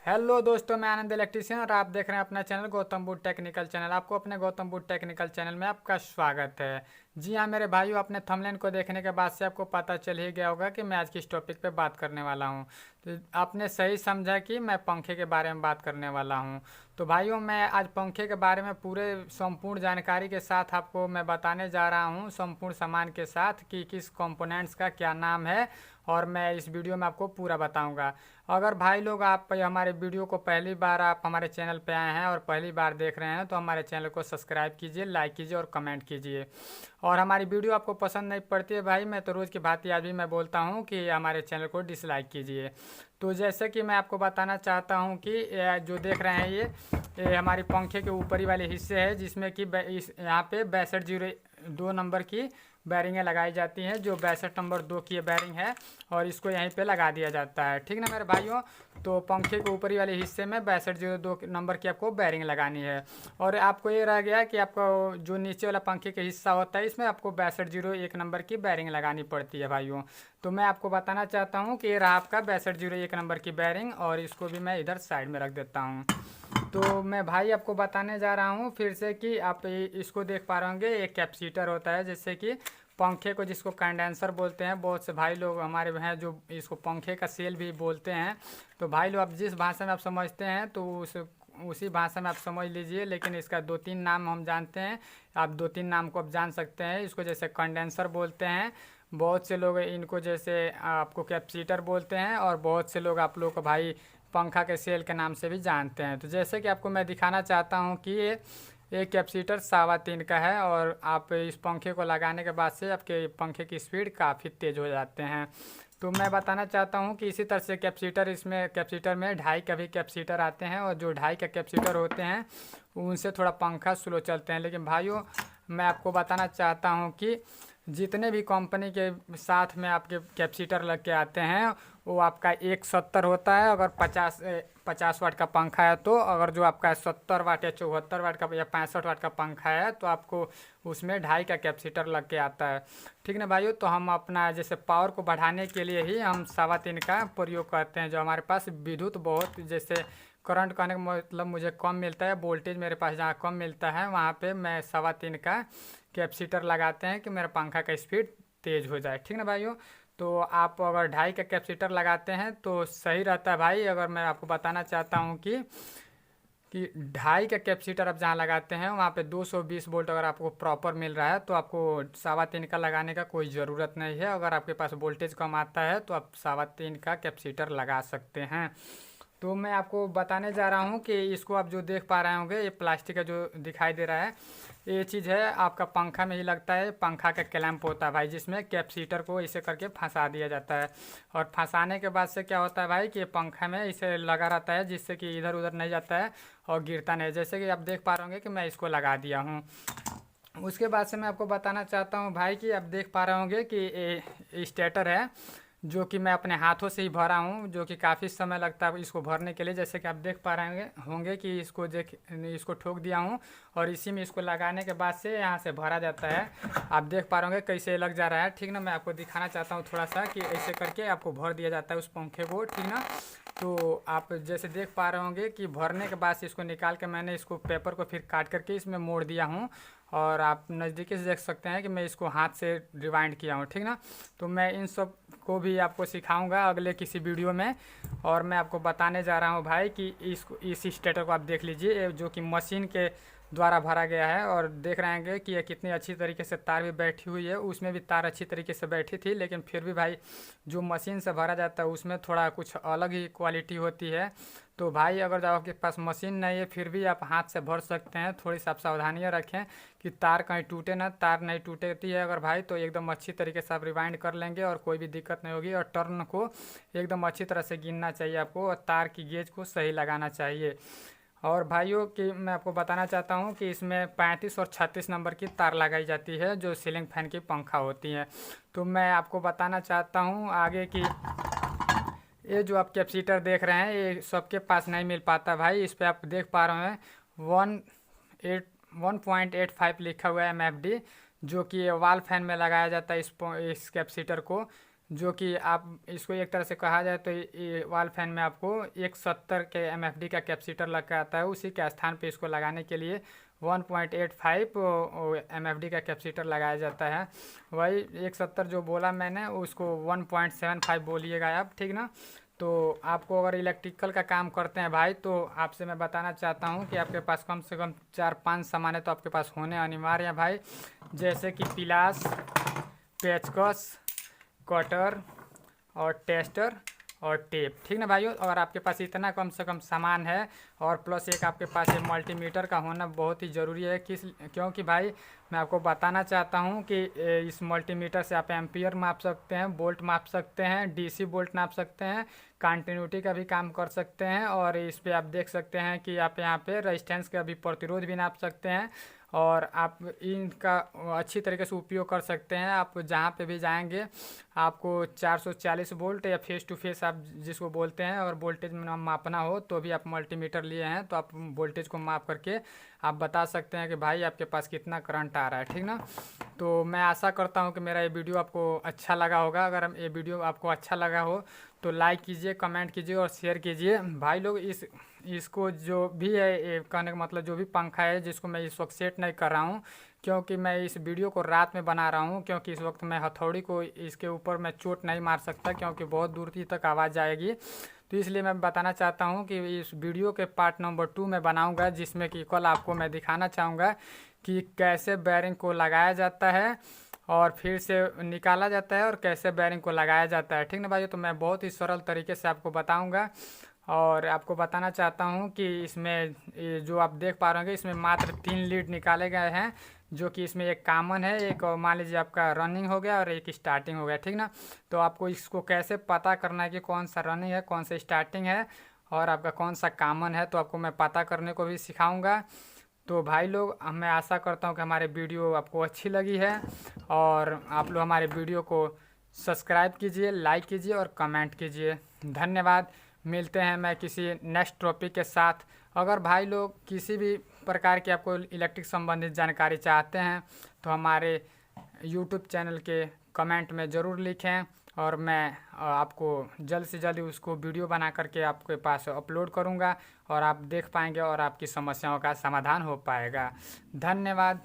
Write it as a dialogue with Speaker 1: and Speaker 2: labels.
Speaker 1: Hello दोस्तों, मैं आनंद electrician और आप देख रहे हैं अपना channel Gautam Buddha technical channel. आपको अपने गौतम बुद्ध टेक्निकल चैनल में आपका स्वागत है। जी हाँ मेरे भाइयों, अपने थंबनेल को देखने के बाद से आपको पता चल ही गया होगा कि मैं आज किस टॉपिक पे बात करने वाला हूँ। तो आपने सही समझा कि मैं पंखे के बारे में बात करने वाला हूँ। तो भाइयों, मैं आज पंखे के बारे में पूरे संपूर्ण जानकारी के साथ आपको मैं बताने जा रहा हूँ, संपूर्ण सामान के साथ कि किस कंपोनेंट्स का क्या नाम है, और मैं इस वीडियो में आपको पूरा बताऊंगा। अगर भाई लोग आप हमारे वीडियो को पहली बार आप हमारे चैनल पे आए हैं और पहली बार देख रहे हैं तो हमारे चैनल को सब्सक्राइब कीजिए, लाइक कीजिए और कमेंट कीजिए। और हमारी वीडियो आपको पसंद नहीं पड़ती है भाई, मैं तो रोज़ की भांति आज भी मैं बोलता हूँ कि हमारे चैनल को डिसलाइक कीजिए। तो जैसे कि मैं आपको बताना चाहता हूँ कि जो देख रहे हैं ये हमारी पंखे के ऊपरी वाले हिस्से है, जिसमें कि इस यहाँ पे 6202 नंबर की बैरिंगें लगाई जाती हैं, जो 62 नंबर 2 की बैरिंग है और इसको यहीं पे लगा दिया जाता है। ठीक ना मेरे भाइयों। तो पंखे के ऊपरी वाले हिस्से में 6202 नंबर की आपको बैरिंग लगानी है। और आपको ये रह गया कि आपको जो नीचे वाला पंखे का हिस्सा होता है इसमें आपको 6201 नंबर की बैरिंग लगानी पड़ती है भाइयों। तो मैं आपको बताना चाहता हूँ कि ये रहा आपका 6201 नंबर की बैरिंग, और इसको भी मैं इधर साइड में रख देता हूँ। तो मैं भाई आपको बताने जा रहा हूँ फिर से कि आप इसको देख पा रहे होंगे, एक कैपेसिटर होता है जैसे कि पंखे को जिसको कंडेंसर बोलते हैं। बहुत से भाई लोग हमारे हैं जो इसको पंखे का सेल भी बोलते हैं। तो भाई लोग आप जिस भाषा में आप समझते हैं तो उसी भाषा में आप समझ लीजिए, लेकिन इसका 2-3 नाम हम जानते हैं। आप 2-3 नाम को आप जान सकते हैं। इसको जैसे कंडेंसर बोलते हैं, बहुत से लोग इनको जैसे आपको कैपेसिटर बोलते हैं, और बहुत से लोग आप लोग को भाई पंखा के सेल के नाम से भी जानते हैं। तो जैसे कि आपको मैं दिखाना चाहता हूँ कि ये एक कैपेसिटर 3.25 का है, और आप इस पंखे को लगाने के बाद से आपके पंखे की स्पीड काफ़ी तेज़ हो जाते हैं। तो मैं बताना चाहता हूँ कि इसी तरह से कैपेसिटर में 2.5 का भी कैपेसिटर आते हैं, और जो 2.5 का कैपेसिटर होते हैं उनसे थोड़ा पंखा स्लो चलते हैं। लेकिन भाइयों, मैं आपको बताना चाहता हूँ कि जितने भी कंपनी के साथ में आपके कैपेसिटर लग के आते हैं वो आपका 170 होता है। अगर 50 वाट का पंखा है तो, अगर जो आपका 70 वाट या 74 वाट का या 65 वाट का पंखा है तो आपको उसमें 2.5 का कैपेसिटर लग के आता है। ठीक ना भाइयों। तो हम अपना जैसे पावर को बढ़ाने के लिए ही हम 3.25 का प्रयोग करते हैं। जो हमारे पास विद्युत बहुत जैसे करंट कहने का मतलब मुझे कम मिलता है, वोल्टेज मेरे पास जहाँ कम मिलता है वहाँ पे मैं 3.25 का कैपेसिटर लगाते हैं कि मेरा पंखा का स्पीड तेज़ हो जाए। ठीक ना भाइयों। तो आप अगर 2.5 का कैपेसिटर लगाते हैं तो सही रहता है भाई। अगर मैं आपको बताना चाहता हूँ कि 2.5 का कैपेसिटर आप जहाँ लगाते हैं वहाँ पे 220 वोल्ट अगर आपको प्रॉपर मिल रहा है तो आपको 3.25 का लगाने का कोई ज़रूरत नहीं है। अगर आपके पास वोल्टेज कम आता है तो आप 3.25 का कैपेसिटर लगा सकते हैं। तो मैं आपको बताने जा रहा हूँ कि इसको आप जो देख पा रहे होंगे, ये प्लास्टिक का जो दिखाई दे रहा है ये चीज़ है आपका पंखा में ही लगता है। पंखा का क्लैंप होता है भाई, जिसमें कैपेसिटर को इसे करके फंसा दिया जाता है। और फंसाने के बाद से क्या होता है भाई कि पंखा में इसे लगा रहता है, जिससे कि इधर उधर नहीं जाता है और गिरता नहीं। जैसे कि आप देख पा रहे होंगे कि मैं इसको लगा दिया हूँ। उसके बाद से मैं आपको बताना चाहता हूँ भाई कि आप देख पा रहे होंगे कि ये स्टेटर है, जो कि मैं अपने हाथों से ही भरा हूँ, जो कि काफ़ी समय लगता है इसको भरने के लिए। जैसे कि आप देख पा रहे होंगे कि इसको ठोक दिया हूँ, और इसी में इसको लगाने के बाद से यहाँ से भरा जाता है। आप देख पा रहे होंगे कैसे लग जा रहा है। ठीक ना। मैं आपको दिखाना चाहता हूँ थोड़ा सा कि ऐसे करके आपको भर दिया जाता है उस पंखे को। ठीक ना। तो आप जैसे देख पा रहे होंगे कि भरने के बाद से इसको निकाल के मैंने इसको पेपर को फिर काट करके इसमें मोड़ दिया हूँ, और आप नज़दीकी से देख सकते हैं कि मैं इसको हाथ से रिवाइंड किया हूँ। ठीक ना। तो मैं इन सब को भी आपको सिखाऊंगा अगले किसी वीडियो में। और मैं आपको बताने जा रहा हूँ भाई कि इस स्टेटर को आप देख लीजिए, जो कि मशीन के द्वारा भरा गया है। और देख रहे हैं कि ये कितनी अच्छी तरीके से तार भी बैठी हुई है। उसमें भी तार अच्छी तरीके से बैठी थी, लेकिन फिर भी भाई जो मशीन से भरा जाता है उसमें थोड़ा कुछ अलग ही क्वालिटी होती है। तो भाई अगर आपके पास मशीन नहीं है फिर भी आप हाथ से भर सकते हैं। थोड़ी सी आप सावधानियाँ रखें कि तार कहीं टूटे ना। तार नहीं टूटती है अगर भाई तो एकदम अच्छी तरीके से आप रिवाइंड कर लेंगे और कोई भी दिक्कत नहीं होगी। और टर्न को एकदम अच्छी तरह से गिनना चाहिए आपको, और तार की गेज को सही लगाना चाहिए। और भाइयों कि मैं आपको बताना चाहता हूँ कि इसमें 35 और 36 नंबर की तार लगाई जाती है, जो सीलिंग फैन की पंखा होती है। तो मैं आपको बताना चाहता हूँ आगे कि ये जो आप कैपेसिटर देख रहे हैं ये सबके पास नहीं मिल पाता भाई। इस पर आप देख पा रहे हैं 1.85 लिखा हुआ है MFD, जो कि वाल फैन में लगाया जाता है इस कैपेसिटर को। जो कि आप इसको एक तरह से कहा जाए तो ये वॉल फैन में आपको 170 के MFD का कैपेसिटर लग के आता है। उसी के स्थान पे इसको लगाने के लिए 1.85 MFD का कैपेसिटर लगाया जाता है। वही 170 जो बोला मैंने उसको 1.75 बोलिएगा आप, ठीक ना। तो आपको अगर इलेक्ट्रिकल का काम करते हैं भाई, तो आपसे मैं बताना चाहता हूँ कि आपके पास कम से कम 4-5 सामान तो आपके पास होने अनिवार्य है भाई। जैसे कि पिलास, पेचकस, कटर और टेस्टर और टेप, ठीक ना भाइयों। अगर आपके पास इतना कम से कम सामान है और प्लस एक आपके पास ये मल्टीमीटर का होना बहुत ही ज़रूरी है। क्योंकि भाई मैं आपको बताना चाहता हूँ कि इस मल्टीमीटर से आप एम्पियर माप सकते हैं, वोल्ट माप सकते हैं, DC वोल्ट नाप सकते हैं, कंटिन्यूटी का भी काम कर सकते हैं, और इस पे आप देख सकते हैं कि आप यहाँ पे रेजिस्टेंस का भी, प्रतिरोध भी नाप सकते हैं। और आप इनका अच्छी तरीके से उपयोग कर सकते हैं। आप जहाँ पे भी जाएंगे आपको 440 वोल्ट या फेस टू फेस आप जिसको बोलते हैं, और वोल्टेज मापना हो तो भी आप मल्टीमीटर लिए हैं तो आप वोल्टेज को माप करके आप बता सकते हैं कि भाई आपके पास कितना करंट आ रहा है, ठीक ना। तो मैं आशा करता हूँ कि मेरा ये वीडियो आपको अच्छा लगा होगा। अगर ये वीडियो आपको अच्छा लगा हो तो लाइक कीजिए, कमेंट कीजिए और शेयर कीजिए भाई लोग। इसको जो भी है, ये कहने का मतलब जो भी पंखा है जिसको मैं इस वक्त सेट नहीं कर रहा हूँ, क्योंकि मैं इस वीडियो को रात में बना रहा हूँ, क्योंकि इस वक्त मैं हथौड़ी को इसके ऊपर मैं चोट नहीं मार सकता, क्योंकि बहुत दूर तक आवाज़ जाएगी। तो इसलिए मैं बताना चाहता हूँ कि इस वीडियो के पार्ट नंबर 2 में बनाऊँगा, जिसमें कि कल आपको मैं दिखाना चाहूँगा कि कैसे बैरिंग को लगाया जाता है और फिर से निकाला जाता है और कैसे बैरिंग को लगाया जाता है, ठीक ना भाई। तो मैं बहुत ही सरल तरीके से आपको बताऊंगा और आपको बताना चाहता हूं कि इसमें जो आप देख पा रहे होंगे इसमें मात्र 3 लीड निकाले गए हैं, जो कि इसमें एक कॉमन है, एक मान लीजिए आपका रनिंग हो गया और एक स्टार्टिंग हो गया, ठीक ना। तो आपको इसको कैसे पता करना है कि कौन सा रनिंग है, कौन सा स्टार्टिंग है और आपका कौन सा कॉमन है, तो आपको मैं पता करने को भी सिखाऊंगा। तो भाई लोग मैं आशा करता हूँ कि हमारे वीडियो आपको अच्छी लगी है, और आप लोग हमारे वीडियो को सब्सक्राइब कीजिए, लाइक कीजिए और कमेंट कीजिए। धन्यवाद। मिलते हैं मैं किसी नेक्स्ट टॉपिक के साथ। अगर भाई लोग किसी भी प्रकार की आपको इलेक्ट्रिक संबंधित जानकारी चाहते हैं तो हमारे यूट्यूब चैनल के कमेंट में ज़रूर लिखें, और मैं आपको जल्द से जल्द उसको वीडियो बना करके आपके पास अपलोड करूंगा और आप देख पाएंगे और आपकी समस्याओं का समाधान हो पाएगा। धन्यवाद।